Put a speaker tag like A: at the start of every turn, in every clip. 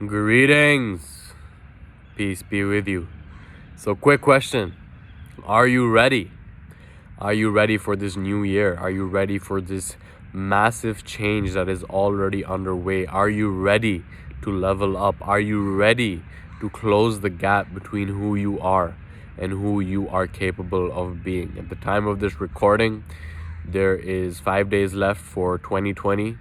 A: Greetings. Peace be with you. So, quick question. Are you ready? Are you ready for this new year? Are you ready for this massive change that is already underway? Are you ready to level up? Are you ready to close the gap between who you are and who you are capable of being? At the time of this recording, there is 5 days left for 2020,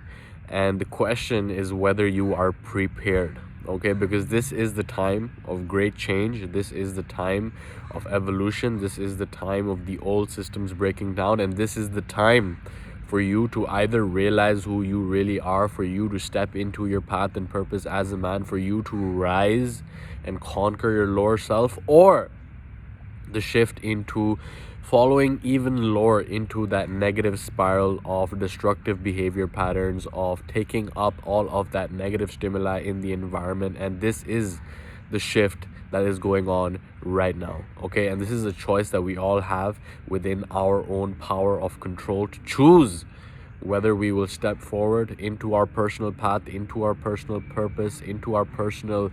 A: and the question is whether you are prepared. Okay, because this is the time of great change. This is the time of evolution. This is the time of the old systems breaking down, and this is the time for you to either realize who you really are, for you to step into your path and purpose as a man, for you to rise and conquer your lower self, or the shift into following even lower into that negative spiral of destructive behavior patterns, of taking up all of that negative stimuli in the environment. And this is the shift that is going on right now. Okay, and this is a choice that we all have within our own power of control to choose whether we will step forward into our personal path, into our personal purpose, into our personal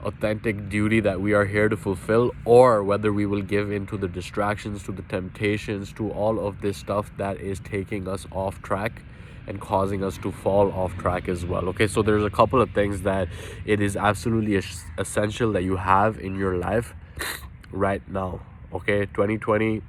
A: authentic duty that we are here to fulfill, or whether we will give into the distractions, to the temptations, to all of this stuff that is taking us off track and causing us to fall off track as well. Okay, so there's a couple of things that it is absolutely essential that you have in your life right now. Okay, 2020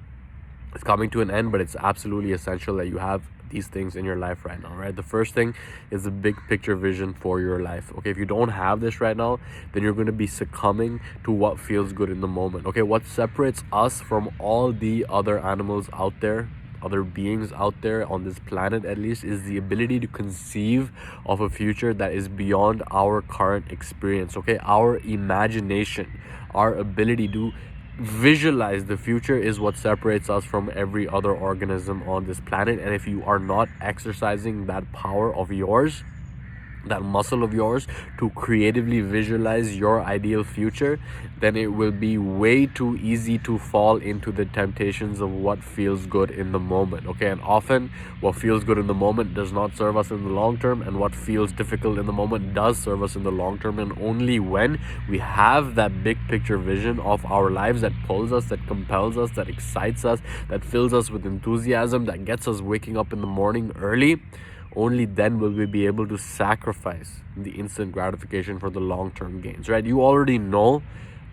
A: is coming to an end, but it's absolutely essential that you have these things in your life right now, right? The first thing is the big picture vision for your life. Okay, if you don't have this right now, then you're going to be succumbing to what feels good in the moment. Okay, what separates us from all the other animals out there, other beings out there on this planet at least, is the ability to conceive of a future that is beyond our current experience. Okay, our imagination, our ability to visualize the future is what separates us from every other organism on this planet. And if you are not exercising that power of yours, that muscle of yours, to creatively visualize your ideal future, then it will be way too easy to fall into the temptations of what feels good in the moment. Okay, and often what feels good in the moment does not serve us in the long term, and what feels difficult in the moment does serve us in the long term. And only when we have that big picture vision of our lives that pulls us, that compels us, that excites us, that fills us with enthusiasm, that gets us waking up in the morning early, only then will we be able to sacrifice the instant gratification for the long-term gains, right? You already know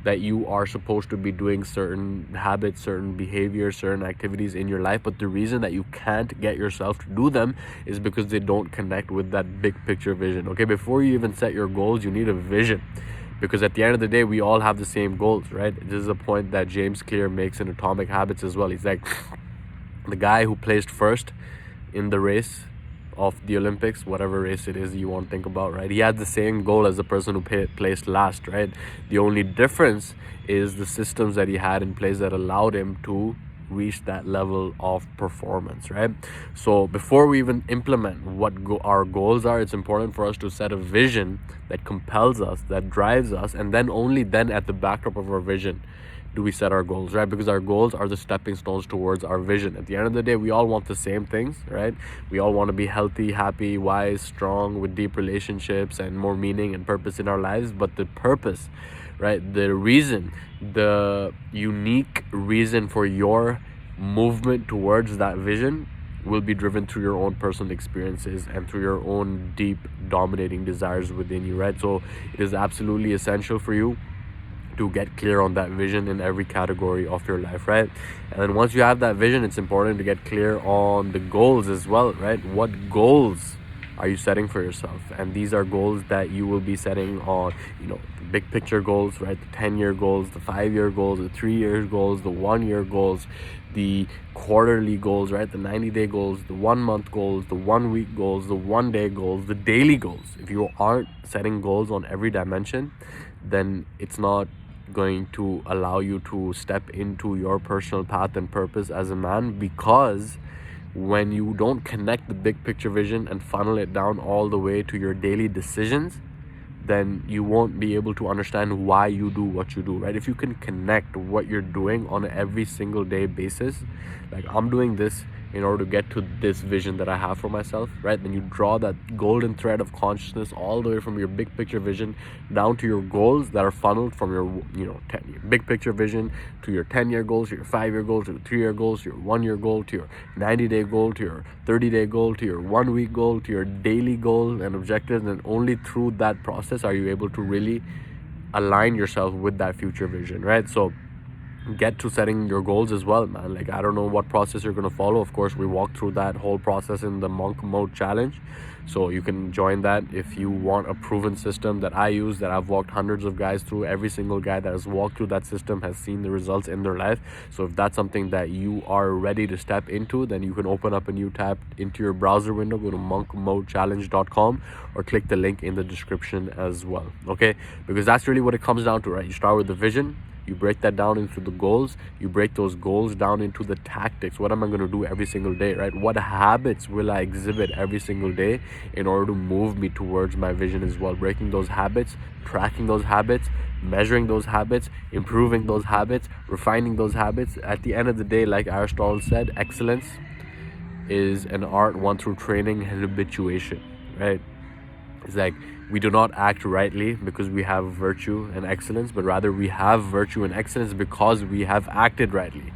A: that you are supposed to be doing certain habits, certain behaviors, certain activities in your life, but the reason that you can't get yourself to do them is because they don't connect with that big picture vision. Okay, before you even set your goals, you need a vision, because at the end of the day, we all have the same goals, right? This is a point that James Clear makes in Atomic Habits as well. He's like, the guy who placed first in the race of the Olympics, whatever race it is you want to think about, right? He had the same goal as the person who placed last, right? The only difference is the systems that he had in place that allowed him to reach that level of performance, right? So before we even implement what our goals are, it's important for us to set a vision that compels us, that drives us, and then only then at the backdrop of our vision do we set our goals, right? Because our goals are the stepping stones towards our vision. At the end of the day, we all want the same things, right? We all want to be healthy, happy, wise, strong, with deep relationships and more meaning and purpose in our lives. But the purpose, right? The reason, the unique reason for your movement towards that vision will be driven through your own personal experiences and through your own deep dominating desires within you, right? So it is absolutely essential for you to get clear on that vision in every category of your life, right? And then once you have that vision, it's important to get clear on the goals as well, right? What goals are you setting for yourself? And these are goals that you will be setting on, the big picture goals, right? The 10-year goals, the 5-year goals, the 3-year goals, the 1-year goals, the quarterly goals, right? The 90-day goals, the 1-month goals, the 1-week goals, the 1-day goals, the daily goals. If you aren't setting goals on every dimension, then it's not going to allow you to step into your personal path and purpose as a man, because when you don't connect the big picture vision and funnel it down all the way to your daily decisions, then you won't be able to understand why you do what you do, right? If you can connect what you're doing on an every single day basis, like I'm doing this in order to get to this vision that I have for myself, right? Then you draw that golden thread of consciousness all the way from your big picture vision down to your goals that are funneled from your, 10-year big picture vision to your 10-year goals, to your 5-year goals, to your 3-year goals, to your 1-year goal, to your 90-day goal, to your 30-day goal, to your 1-week goal, to your daily goal and objectives. And only through that process are you able to really align yourself with that future vision, right? So get to setting your goals as well, man. Like, I don't know what process you're going to follow. Of course, we walk through that whole process in the monk mode challenge, so you can join that if you want a proven system that I use, that I've walked hundreds of guys through. Every single guy that has walked through that system has seen the results in their life. So if that's something that you are ready to step into, then you can open up a new tab into your browser window, go to monkmodechallenge.com, or click the link in the description as well. Okay, because that's really what it comes down to, right? You start with the vision, you break that down into the goals, you break those goals down into the tactics. What am I going to do every single day, right? What habits will I exhibit every single day in order to move me towards my vision as well? Breaking those habits, tracking those habits, measuring those habits, improving those habits, refining those habits. At the end of the day, like Aristotle said, excellence is an art won through training and habituation, right? It's like we do not act rightly because we have virtue and excellence, but rather we have virtue and excellence because we have acted rightly.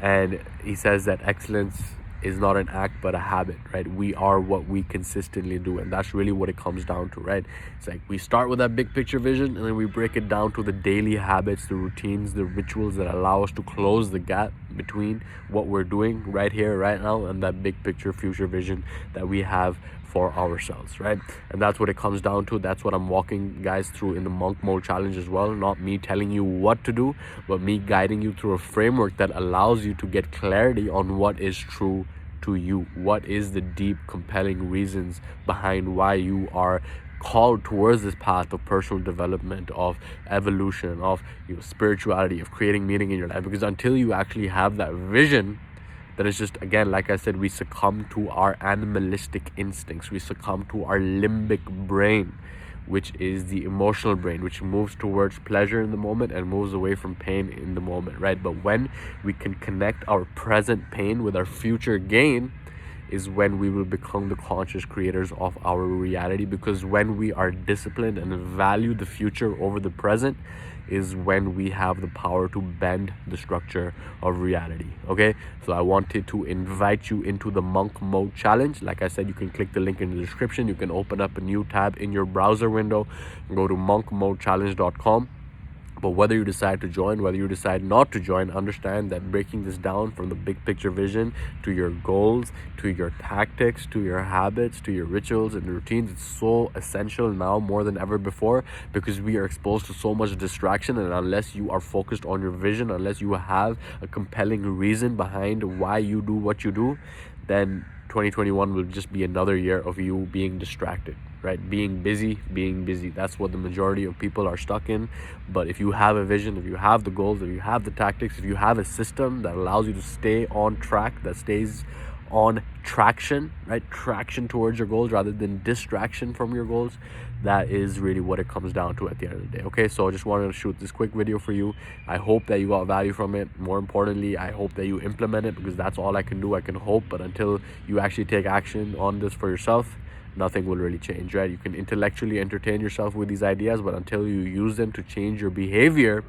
A: And he says that excellence is not an act but a habit, right? We are what we consistently do, and that's really what it comes down to, right? It's like we start with that big picture vision, and then we break it down to the daily habits, the routines, the rituals that allow us to close the gap between what we're doing right here, right now, and that big picture future vision that we have for ourselves, right? And that's what it comes down to. That's what I'm walking guys through in the monk mode challenge as well. Not me telling you what to do, but me guiding you through a framework that allows you to get clarity on what is true to you. What is the deep, compelling reasons behind why you are called towards this path of personal development, of evolution, of spirituality, of creating meaning in your life. Because until you actually have that vision, then it's just, again, like I said, we succumb to our animalistic instincts. We succumb to our limbic brain, which is the emotional brain, which moves towards pleasure in the moment and moves away from pain in the moment, right? But when we can connect our present pain with our future gain is when we will become the conscious creators of our reality. Because when we are disciplined and value the future over the present is when we have the power to bend the structure of reality. Okay, so I wanted to invite you into the monk mode challenge. Like I said, you can click the link in the description. You can open up a new tab in your browser window and go to monkmodechallenge.com. But whether you decide to join, whether you decide not to join, understand that breaking this down from the big picture vision to your goals, to your tactics, to your habits, to your rituals and routines, it's so essential now more than ever before, because we are exposed to so much distraction. And unless you are focused on your vision, unless you have a compelling reason behind why you do what you do, then 2021 will just be another year of you being distracted, right? Being busy. That's what the majority of people are stuck in. But if you have a vision, if you have the goals, if you have the tactics, if you have a system that allows you to stay on track, that stays on traction, right? Traction towards your goals rather than distraction from your goals, that is really what it comes down to at the end of the day. Okay, so I just wanted to shoot this quick video for you. I hope that you got value from it. More importantly, I hope that you implement it, because that's all I can do. I can hope, but until you actually take action on this for yourself, nothing will really change, right? You can intellectually entertain yourself with these ideas, but until you use them to change your behavior,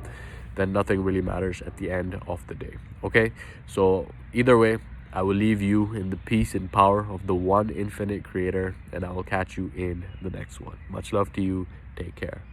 A: then nothing really matters at the end of the day. Okay, so either way, I will leave you in the peace and power of the one infinite creator, and I will catch you in the next one. Much love to you. Take care.